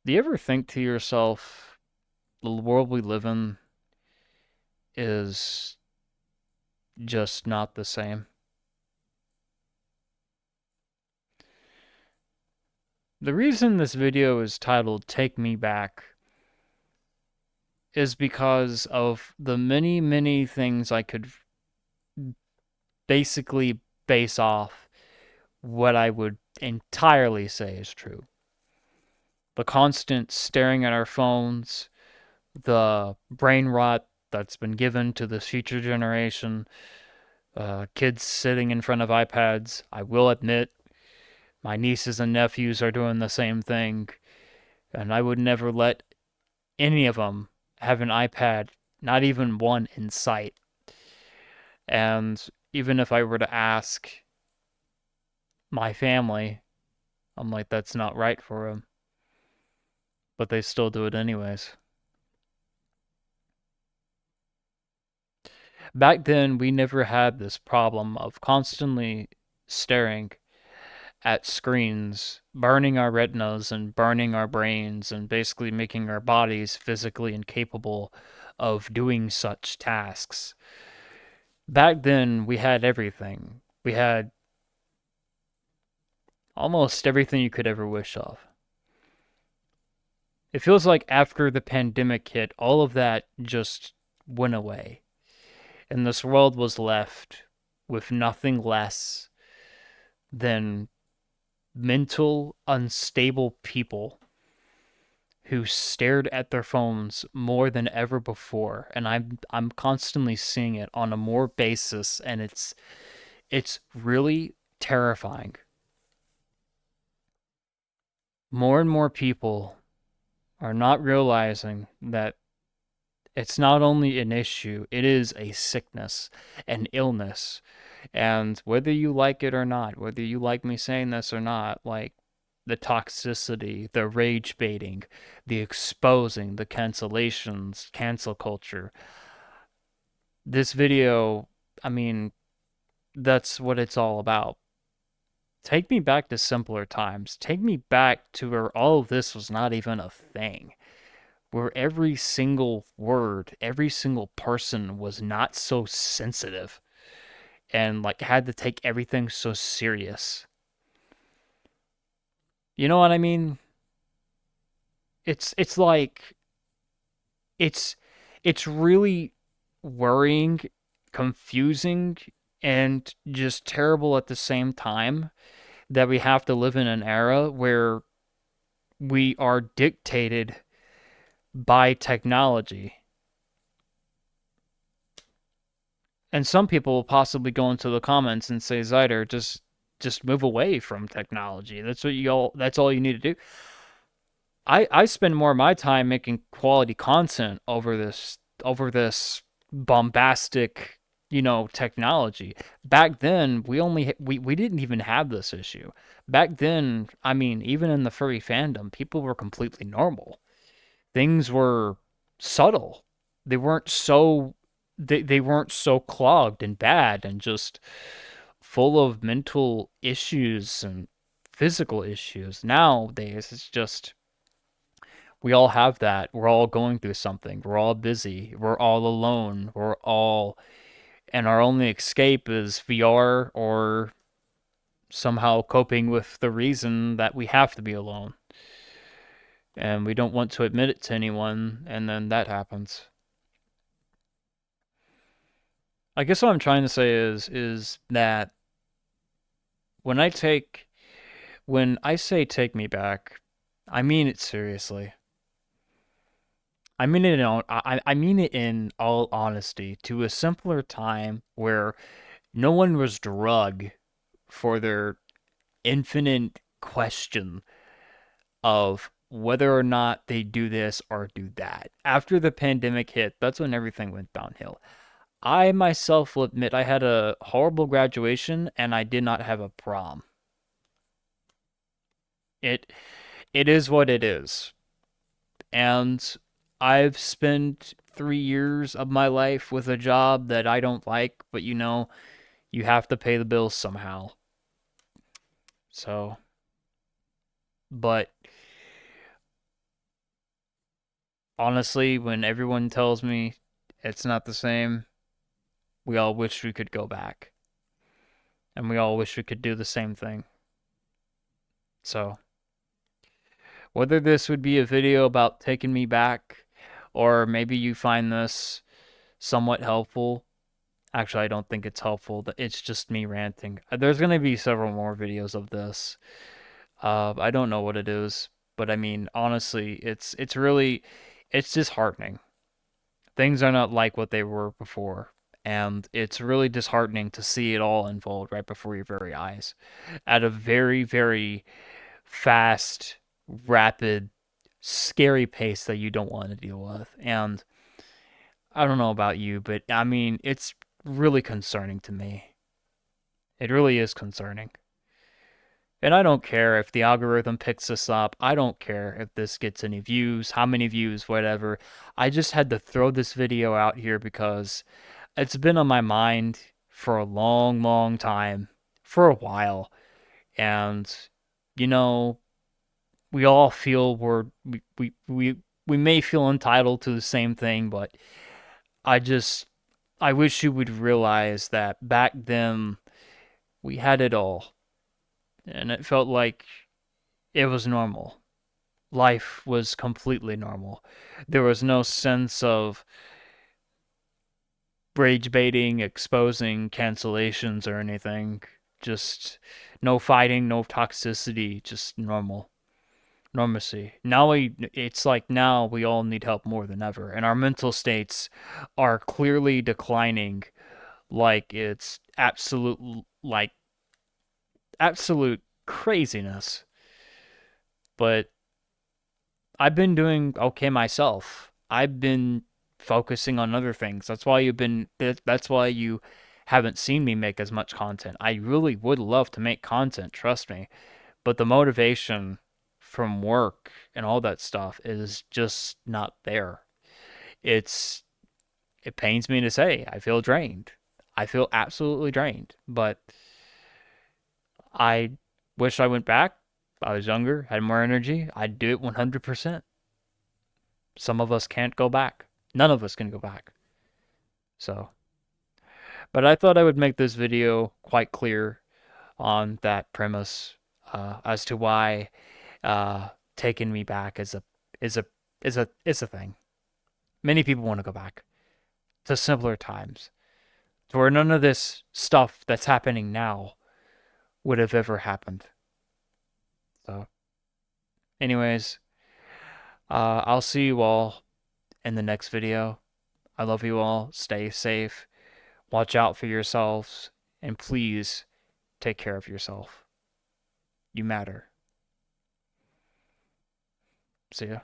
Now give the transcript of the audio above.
Do you ever think to yourself, the world we live in is just not the same? The reason this video is titled Take Me Back is because of the many, many things I could basically base off what I would entirely say is true. The constant staring at our phones, the brain rot that's been given to this future generation, kids sitting in front of iPads. I will admit, my nieces and nephews are doing the same thing, and I would never let any of them have an iPad, not even one in sight. And even if I were to ask my family, I'm like, that's not right for them. But they still do it anyways. Back then, we never had this problem of constantly staring at screens, burning our retinas and burning our brains, and basically making our bodies physically incapable of doing such tasks. Back then, we had everything. We had almost everything you could ever wish of. It feels like after the pandemic hit, all of that just went away. And this world was left with nothing less than mental, unstable people who stared at their phones more than ever before, and I'm constantly seeing it on a more basis, and it's really terrifying. More and more people are not realizing that it's not only an issue, it is a sickness, an illness. And whether you like it or not, whether you like me saying this or not, like the toxicity, the rage baiting, the exposing, the cancellations, cancel culture. This video, I mean, that's what it's all about. Take me back to simpler times. Take me back to where all of this was not even a thing. Where every single word, every single person was not so sensitive and like had to take everything so serious. You know what I mean? It's like it's it's really worrying, confusing, and just terrible at the same time that we have to live in an era where we are dictated by technology. And some people will possibly go into the comments and say, Zyder, just move away from technology. That's all you need to do. I spend more of my time making quality content over this bombastic, technology. Back then, we didn't even have this issue. Back then, I mean, even in the furry fandom, people were completely normal. Things were subtle. They weren't so they weren't so clogged and bad and just full of mental issues and physical issues. Nowadays, it's just we all have that. We're all going through something. We're all busy. We're all alone. And our only escape is VR or somehow coping with the reason that we have to be alone. And we don't want to admit it to anyone, and then that happens. I guess what I'm trying to say is that when I take when I say take me back, I mean it seriously. I mean it in all honesty to a simpler time where no one was drugged for their infinite question of whether or not they do this or do that. After the pandemic hit, that's when everything went downhill. I myself will admit I had a horrible graduation and I did not have a prom. It it is what it is. And I've spent 3 years of my life with a job that I don't like, but you have to pay the bills somehow. So, but honestly, when everyone tells me it's not the same, we all wish we could go back. And we all wish we could do the same thing. So, whether this would be a video about taking me back, or maybe you find this somewhat helpful. Actually, I don't think it's helpful. It's just me ranting. There's going to be several more videos of this. I don't know what it is, but I mean, honestly, it's really it's disheartening. Things are not like what they were before, and it's really disheartening to see it all unfold right before your very eyes at a very, very fast, rapid, scary pace that you don't want to deal with. And I don't know about you, but I mean, it's really concerning to me. It really is concerning. And I don't care if the algorithm picks this up. I don't care if this gets any views, how many views, whatever. I just had to throw this video out here because it's been on my mind for a long, long time, for a while. And, you know, we all feel we may feel entitled to the same thing, but I just I wish you would realize that back then we had it all, and it felt like it was normal. Life was completely normal. There was no sense of rage baiting, exposing cancellations or anything. Just no fighting, no toxicity, just normal. Normacy. It's like now we all need help more than ever, and our mental states are clearly declining like it's absolute craziness. But I've been doing okay myself. I've been focusing on other things. That's why you haven't seen me make as much content. I really would love to make content, trust me. But the motivation from work and all that stuff is just not there. It's it pains me to say I feel drained. I feel absolutely drained, but I wish I went back. I was younger, had more energy. I'd do it 100%. Some of us can't go back. None of us can go back. So, but I thought I would make this video quite clear on that premise as to why taking me back is a is a thing. Many people want to go back to simpler times, to where none of this stuff that's happening now would have ever happened. So, anyways, I'll see you all in the next video. I love you all. Stay safe. Watch out for yourselves. And please take care of yourself. You matter. See ya.